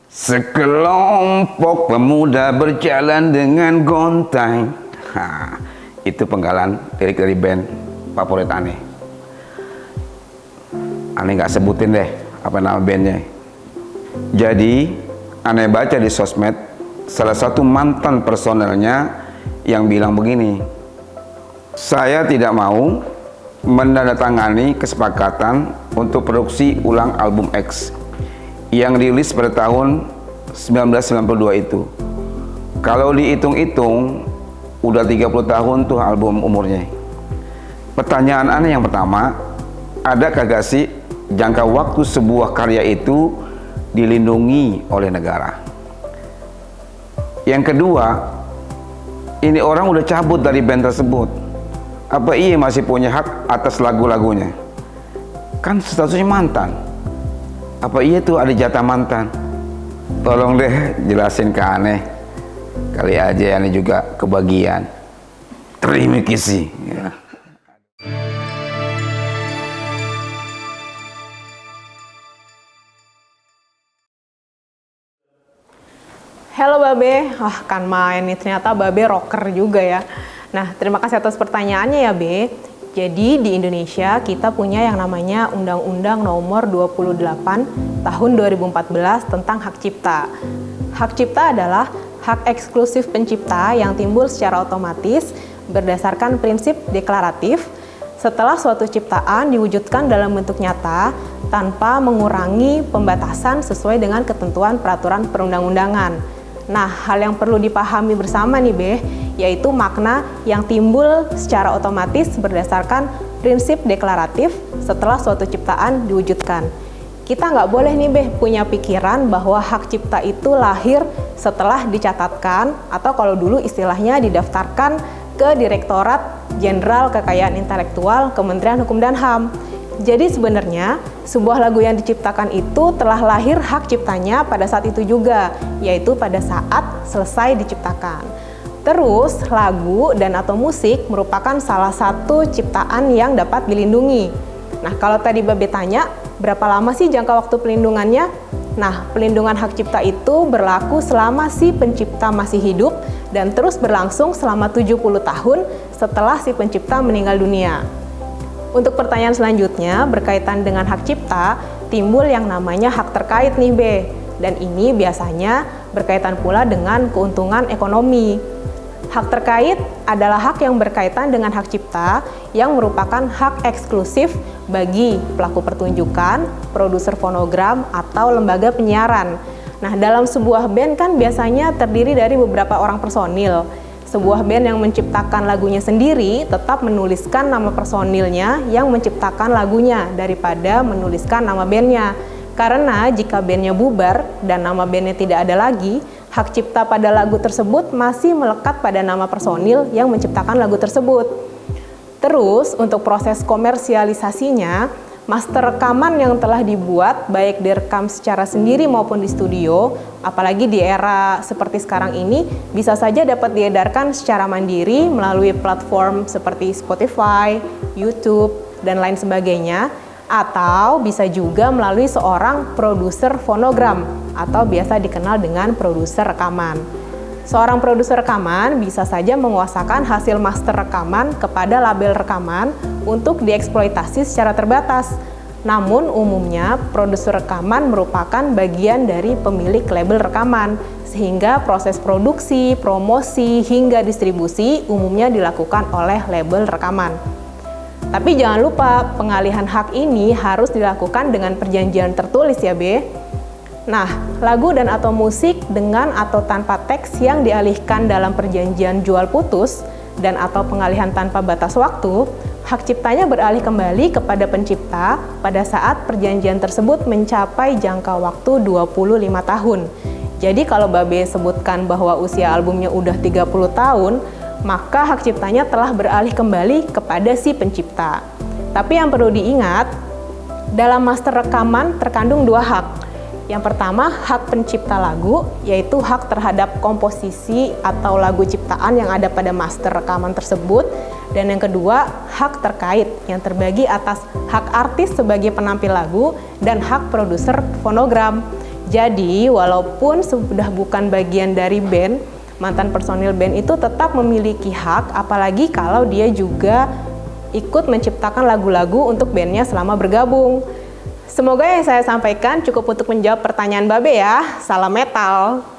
Sekelompok pemuda berjalan dengan gontai. Itu penggalan lirik dari band favorit Ane. Ane nggak sebutin deh apa nama bandnya. Jadi Ane baca di sosmed salah satu mantan personelnya yang bilang begini, saya tidak mau menandatangani kesepakatan untuk produksi ulang album X yang rilis pada tahun 1992 itu. Kalau dihitung-hitung udah 30 tahun tuh album umurnya. Pertanyaan Ane yang pertama, ada kagak sih jangka waktu sebuah karya itu dilindungi oleh negara? Yang kedua, ini orang udah cabut dari band tersebut, apa iya masih punya hak atas lagu-lagunya? Kan statusnya mantan. Apa iya tuh ada jatah mantan? Tolong deh jelasin ke Ane. Kali aja Ane juga kebagian. Terima kasih ya. Halo Babe, wah kan main nih, ternyata Babe rocker juga ya. Nah, terima kasih atas pertanyaannya ya Be. Jadi di Indonesia kita punya yang namanya Undang-Undang Nomor 28 Tahun 2014 tentang Hak Cipta. Hak cipta adalah hak eksklusif pencipta yang timbul secara otomatis berdasarkan prinsip deklaratif setelah suatu ciptaan diwujudkan dalam bentuk nyata tanpa mengurangi pembatasan sesuai dengan ketentuan peraturan perundang-undangan. Nah, hal yang perlu dipahami bersama nih Be, yaitu makna yang timbul secara otomatis berdasarkan prinsip deklaratif setelah suatu ciptaan diwujudkan. Kita nggak boleh nih Be punya pikiran bahwa hak cipta itu lahir setelah dicatatkan atau kalau dulu istilahnya didaftarkan ke Direktorat Jenderal Kekayaan Intelektual Kementerian Hukum dan HAM. Jadi sebenarnya sebuah lagu yang diciptakan itu telah lahir hak ciptanya pada saat itu juga, yaitu pada saat selesai diciptakan. Terus lagu dan atau musik merupakan salah satu ciptaan yang dapat dilindungi. Nah, kalau tadi Babe tanya, berapa lama sih jangka waktu pelindungannya? Nah, pelindungan hak cipta itu berlaku selama si pencipta masih hidup dan terus berlangsung selama 70 tahun setelah si pencipta meninggal dunia. Untuk pertanyaan selanjutnya berkaitan dengan hak cipta, timbul yang namanya hak terkait nih Be. Dan ini biasanya berkaitan pula dengan keuntungan ekonomi. Hak terkait adalah hak yang berkaitan dengan hak cipta yang merupakan hak eksklusif bagi pelaku pertunjukan, produser fonogram, atau lembaga penyiaran. Nah, dalam sebuah band kan biasanya terdiri dari beberapa orang personil. Sebuah band yang menciptakan lagunya sendiri tetap menuliskan nama personilnya yang menciptakan lagunya daripada menuliskan nama bandnya. Karena jika bandnya bubar dan nama bandnya tidak ada lagi, hak cipta pada lagu tersebut masih melekat pada nama personil yang menciptakan lagu tersebut. Terus untuk proses komersialisasinya, master rekaman yang telah dibuat baik direkam secara sendiri maupun di studio, apalagi di era seperti sekarang ini, bisa saja dapat diedarkan secara mandiri melalui platform seperti Spotify, YouTube, dan lain sebagainya, atau bisa juga melalui seorang produser fonogram atau biasa dikenal dengan produser rekaman. Seorang produser rekaman bisa saja menguasakan hasil master rekaman kepada label rekaman untuk dieksploitasi secara terbatas. Namun umumnya produser rekaman merupakan bagian dari pemilik label rekaman, sehingga proses produksi, promosi, hingga distribusi umumnya dilakukan oleh label rekaman. Tapi jangan lupa, pengalihan hak ini harus dilakukan dengan perjanjian tertulis ya Be. Nah, lagu dan atau musik dengan atau tanpa teks yang dialihkan dalam perjanjian jual putus dan atau pengalihan tanpa batas waktu, hak ciptanya beralih kembali kepada pencipta pada saat perjanjian tersebut mencapai jangka waktu 25 tahun. Jadi kalau Babe sebutkan bahwa usia albumnya udah 30 tahun, maka hak ciptanya telah beralih kembali kepada si pencipta. Tapi yang perlu diingat, dalam master rekaman terkandung dua hak. Yang pertama, hak pencipta lagu, yaitu hak terhadap komposisi atau lagu ciptaan yang ada pada master rekaman tersebut. Dan yang kedua, hak terkait yang terbagi atas hak artis sebagai penampil lagu dan hak produser fonogram. Jadi, walaupun sudah bukan bagian dari band, mantan personil band itu tetap memiliki hak, apalagi kalau dia juga ikut menciptakan lagu-lagu untuk bandnya selama bergabung. Semoga yang saya sampaikan cukup untuk menjawab pertanyaan Babe ya. Salam metal!